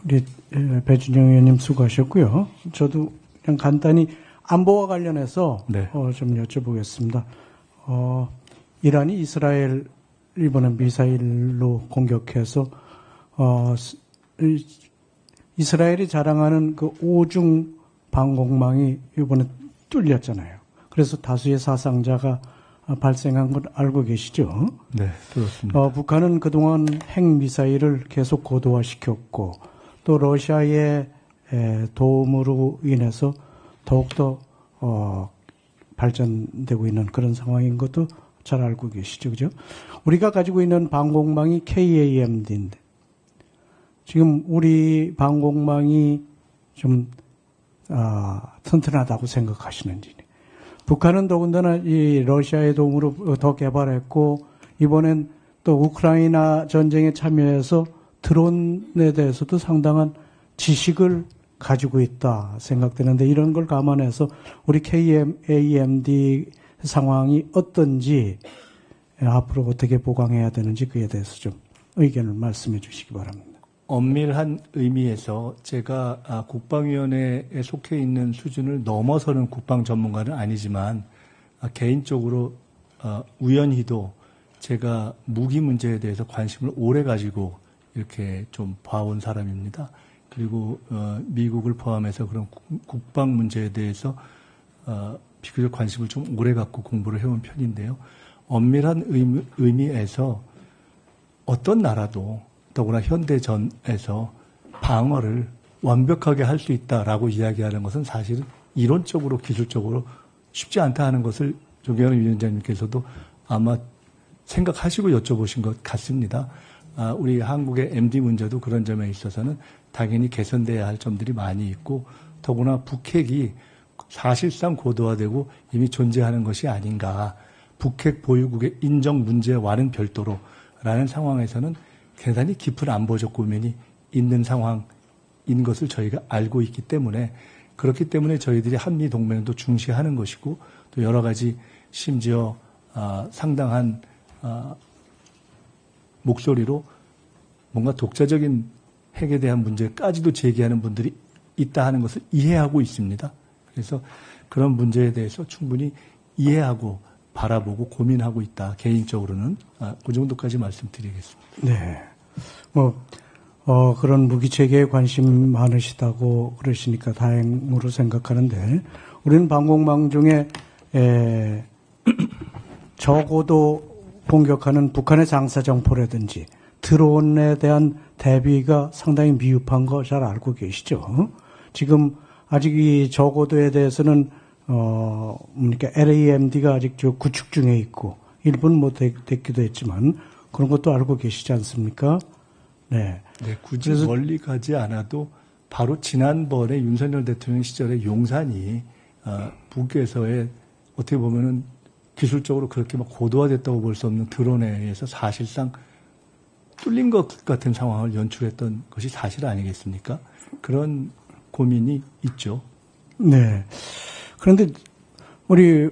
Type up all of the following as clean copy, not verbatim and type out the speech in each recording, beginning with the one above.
우리 배준영 의원님 수고하셨고요. 저도 그냥 간단히 안보와 관련해서 네. 좀 여쭤보겠습니다. 이란이 이스라엘 이번에 미사일로 공격해서 이스라엘이 자랑하는 그 오중 방공망이 이번에 뚫렸잖아요. 그래서 다수의 사상자가 발생한 걸 알고 계시죠? 네, 그렇습니다. 북한은 그동안 핵미사일을 계속 고도화시켰고 또 러시아의 도움으로 인해서 더욱더 발전되고 있는 그런 상황인 것도 잘 알고 계시죠, 그죠? 우리가 가지고 있는 방공망이 KAMD인데 지금 우리 방공망이 좀 튼튼하다고 생각하시는지. 북한은 더군다나 이 러시아의 도움으로 더 개발했고 이번엔 또 우크라이나 전쟁에 참여해서 드론에 대해서도 상당한 지식을 가지고 있다 생각되는데 이런 걸 감안해서 우리 KAMD 상황이 어떤지 앞으로 어떻게 보강해야 되는지 그에 대해서 좀 의견을 말씀해 주시기 바랍니다. 엄밀한 의미에서 제가 국방위원회에 속해 있는 수준을 넘어서는 국방 전문가는 아니지만 개인적으로 우연히도 제가 무기 문제에 대해서 관심을 오래 가지고 이렇게 좀 봐온 사람입니다. 그리고 미국을 포함해서 그런 국방 문제에 대해서 비교적 관심을 좀 오래 갖고 공부를 해온 편인데요. 엄밀한 의미에서 어떤 나라도 더구나 현대전에서 방어를 완벽하게 할 수 있다라고 이야기하는 것은 사실은 이론적으로 기술적으로 쉽지 않다 하는 것을 조경현 위원장님께서도 아마 생각하시고 여쭤보신 것 같습니다. 우리 한국의 MD 문제도 그런 점에 있어서는 당연히 개선돼야 할 점들이 많이 있고 더구나 북핵이 사실상 고도화되고 이미 존재하는 것이 아닌가. 북핵 보유국의 인정 문제와는 별도로라는 상황에서는 대단히 깊은 안보적 고민이 있는 상황인 것을 저희가 알고 있기 때문에 그렇기 때문에 저희들이 한미동맹도 중시하는 것이고 또 여러 가지 심지어 상당한 목소리로 뭔가 독자적인 핵에 대한 문제까지도 제기하는 분들이 있다 하는 것을 이해하고 있습니다. 그래서 그런 문제에 대해서 충분히 이해하고 바라보고 고민하고 있다. 개인적으로는 그 정도까지 말씀드리겠습니다. 네. 그런 무기체계에 관심 많으시다고 그러시니까 다행으로 생각하는데, 우리는 방공망 중에, 저고도 공격하는 북한의 장사정포라든지 드론에 대한 대비가 상당히 미흡한 거 잘 알고 계시죠? 지금 아직 이 저고도에 대해서는, LAMD가 아직 구축 중에 있고, 일부는 뭐 됐기도 했지만, 그런 것도 알고 계시지 않습니까? 네. 네, 굳이 멀리 가지 않아도 바로 지난번에 윤석열 대통령 시절에 용산이 북에서의 어떻게 보면은 기술적으로 그렇게 막 고도화됐다고 볼 수 없는 드론에 의해서 사실상 뚫린 것 같은 상황을 연출했던 것이 사실 아니겠습니까? 그런 고민이 있죠. 네. 그런데 우리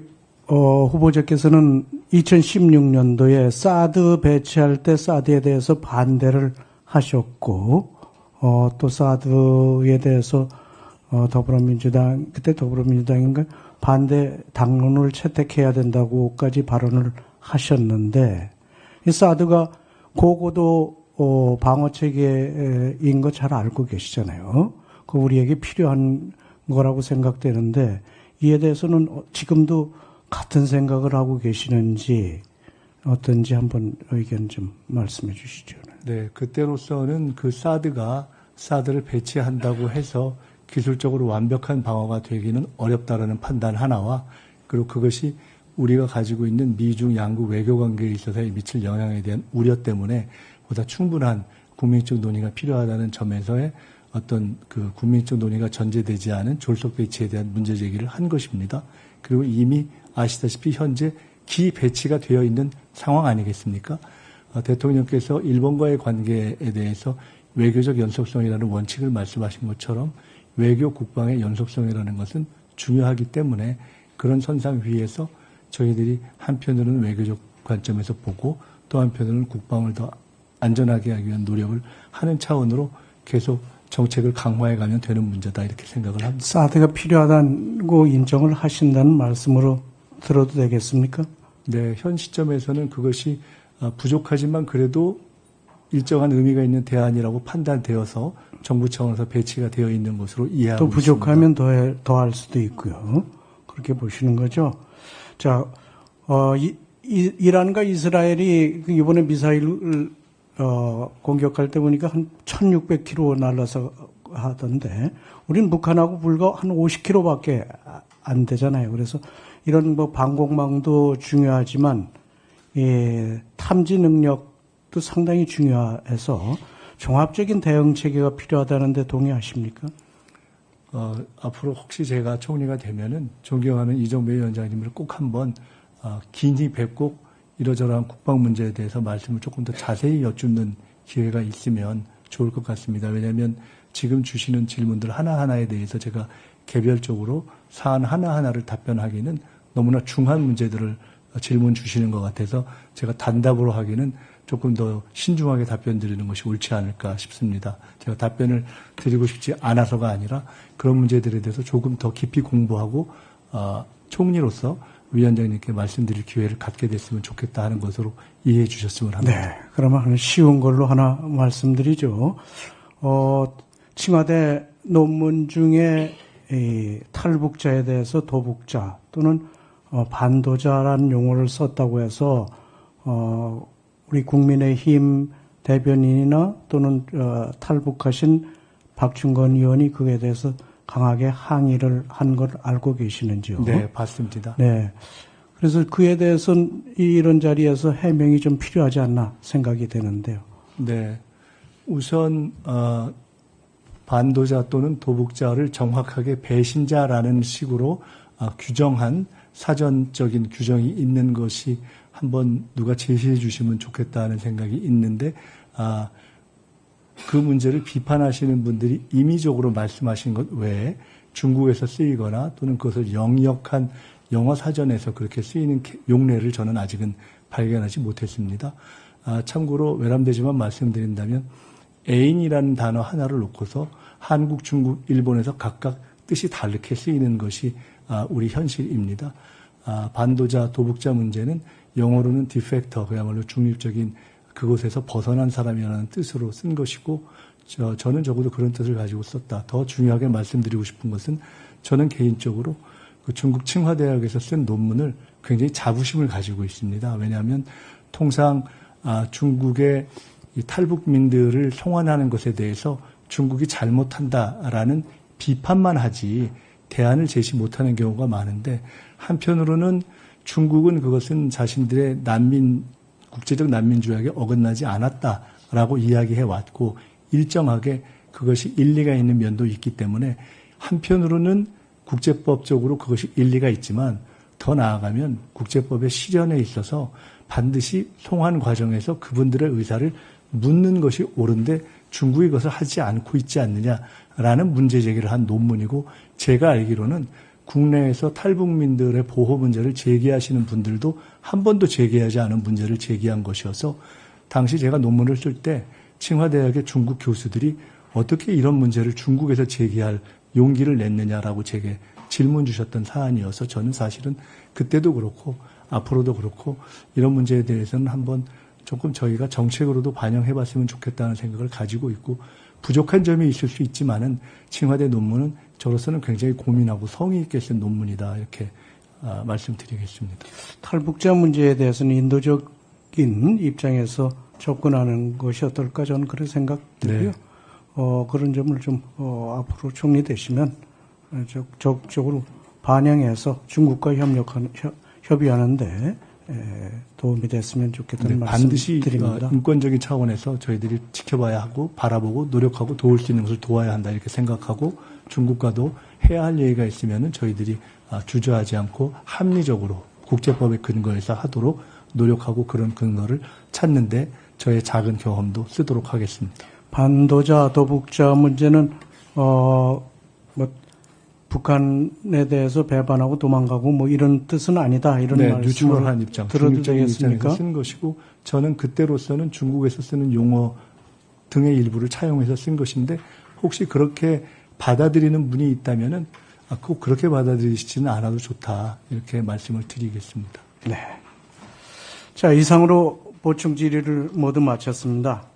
후보자께서는 2016년도에 사드 배치할 때 사드에 대해서 반대를 하셨고, 또 사드에 대해서 그때 더불어민주당인가 반대 당론을 채택해야 된다고까지 발언을 하셨는데, 이 사드가 고고도 방어 체계인 거 잘 알고 계시잖아요. 그 우리에게 필요한 거라고 생각되는데 이에 대해서는 지금도 같은 생각을 하고 계시는지 어떤지 한번 의견 좀 말씀해 주시죠. 네, 그때로서는 그 사드를 배치한다고 해서 기술적으로 완벽한 방어가 되기는 어렵다라는 판단 하나와 그리고 그것이 우리가 가지고 있는 미중 양국 외교 관계에 있어서 미칠 영향에 대한 우려 때문에 보다 충분한 국민적 논의가 필요하다는 점에서의 어떤 그 국민적 논의가 전제되지 않은 졸속 배치에 대한 문제 제기를 한 것입니다. 그리고 이미 아시다시피 현재 기배치가 되어 있는 상황 아니겠습니까? 대통령께서 일본과의 관계에 대해서 외교적 연속성이라는 원칙을 말씀하신 것처럼 외교 국방의 연속성이라는 것은 중요하기 때문에 그런 선상 위에서 저희들이 한편으로는 외교적 관점에서 보고 또 한편으로는 국방을 더 안전하게 하기 위한 노력을 하는 차원으로 계속 정책을 강화해가면 되는 문제다 이렇게 생각을 합니다. 사드가 필요하다고 인정을 하신다는 말씀으로 들어도 되겠습니까? 네, 현 시점에서는 그것이 부족하지만 그래도 일정한 의미가 있는 대안이라고 판단되어서 정부 차원에서 배치가 되어 있는 것으로 이해하고 또 부족하면 더할 수도 있고요. 그렇게 보시는 거죠. 자, 이란과 이스라엘이 이번에 미사일을 공격할 때 보니까 한 1600km 날라서 하던데, 우리는 북한하고 불과 한 50km밖에 안 되잖아요. 그래서 이런 뭐 방공망도 중요하지만, 탐지 능력도 상당히 중요해서 종합적인 대응 체계가 필요하다는데 동의하십니까? 앞으로 혹시 제가 총리가 되면은 존경하는 이정배 위원장님을 꼭 한번 긴히 뵙고 이러저러한 국방 문제에 대해서 말씀을 조금 더 자세히 여쭙는 기회가 있으면 좋을 것 같습니다. 왜냐하면 지금 주시는 질문들 하나하나에 대해서 제가 개별적으로 사안 하나하나를 답변하기는 너무나 중한 문제들을 질문 주시는 것 같아서 제가 단답으로 하기는 조금 더 신중하게 답변 드리는 것이 옳지 않을까 싶습니다. 제가 답변을 드리고 싶지 않아서가 아니라 그런 문제들에 대해서 조금 더 깊이 공부하고 총리로서 위원장님께 말씀드릴 기회를 갖게 됐으면 좋겠다 하는 것으로 이해해 주셨으면 합니다. 네. 그러면 쉬운 걸로 하나 말씀드리죠. 칭화대 논문 중에 이 탈북자에 대해서 도북자 또는 반도자라는 용어를 썼다고 해서 우리 국민의힘 대변인이나 또는 탈북하신 박충건 의원이 그에 대해서 강하게 항의를 한 걸 알고 계시는지요? 네, 봤습니다. 네. 그래서 그에 대해서는 이런 자리에서 해명이 좀 필요하지 않나 생각이 되는데요. 네. 우선 반도자 또는 도북자를 정확하게 배신자라는 식으로 규정한 사전적인 규정이 있는 것이 한번 누가 제시해 주시면 좋겠다는 생각이 있는데 그 문제를 비판하시는 분들이 임의적으로 말씀하신 것 외에 중국에서 쓰이거나 또는 그것을 영역한 영어 사전에서 그렇게 쓰이는 용례를 저는 아직은 발견하지 못했습니다. 참고로 외람되지만 말씀드린다면 애인이라는 단어 하나를 놓고서 한국, 중국, 일본에서 각각 뜻이 다르게 쓰이는 것이 우리 현실입니다. 반도자, 도북자 문제는 영어로는 디펙터, 그야말로 중립적인 그곳에서 벗어난 사람이라는 뜻으로 쓴 것이고 저는 적어도 그런 뜻을 가지고 썼다. 더 중요하게 말씀드리고 싶은 것은 저는 개인적으로 그 중국 칭화대학에서 쓴 논문을 굉장히 자부심을 가지고 있습니다. 왜냐하면 통상 중국의 이 탈북민들을 송환하는 것에 대해서 중국이 잘못한다라는 비판만 하지 대안을 제시 못하는 경우가 많은데 한편으로는 중국은 그것은 자신들의 국제적 난민 조약에 어긋나지 않았다라고 이야기해 왔고 일정하게 그것이 일리가 있는 면도 있기 때문에 한편으로는 국제법적으로 그것이 일리가 있지만 더 나아가면 국제법의 실현에 있어서 반드시 송환 과정에서 그분들의 의사를 묻는 것이 옳은데 중국이 그것을 하지 않고 있지 않느냐라는 문제 제기를 한 논문이고 제가 알기로는 국내에서 탈북민들의 보호 문제를 제기하시는 분들도 한 번도 제기하지 않은 문제를 제기한 것이어서 당시 제가 논문을 쓸 때 칭화대학의 중국 교수들이 어떻게 이런 문제를 중국에서 제기할 용기를 냈느냐라고 제게 질문 주셨던 사안이어서 저는 사실은 그때도 그렇고 앞으로도 그렇고 이런 문제에 대해서는 한번 조금 저희가 정책으로도 반영해봤으면 좋겠다는 생각을 가지고 있고 부족한 점이 있을 수 있지만은 칭화대 논문은 저로서는 굉장히 고민하고 성의 있게 쓴 논문이다 이렇게 말씀드리겠습니다. 탈북자 문제에 대해서는 인도적인 입장에서 접근하는 것이 어떨까 저는 그런 생각 들고요. 네. 그런 점을 좀 앞으로 총리 되시면 적극적으로 반영해서 중국과 협의하는데 도움이 됐으면 좋겠다는 말씀 반드시 드립니다. 인권적인 차원에서 저희들이 지켜봐야 하고 바라보고 노력하고 도울 수 있는 것을 도와야 한다 이렇게 생각하고 중국과도 해야 할 얘기가 있으면 저희들이 주저하지 않고 합리적으로 국제법의 근거에서 하도록 노력하고 그런 근거를 찾는데 저의 작은 경험도 쓰도록 하겠습니다. 반도자, 도북자 문제는 북한에 대해서 배반하고 도망가고 뭐 이런 뜻은 아니다. 이런 네, 말씀을 뉴트럴한 입장, 들어도 중립적인 되겠습니까? 입장에서 쓴 것이고 저는 그때로서는 중국에서 쓰는 용어 등의 일부를 차용해서 쓴 것인데 혹시 그렇게 받아들이는 분이 있다면은 꼭 그렇게 받아들이시지는 않아도 좋다 이렇게 말씀을 드리겠습니다. 네. 자, 이상으로 보충 질의를 모두 마쳤습니다.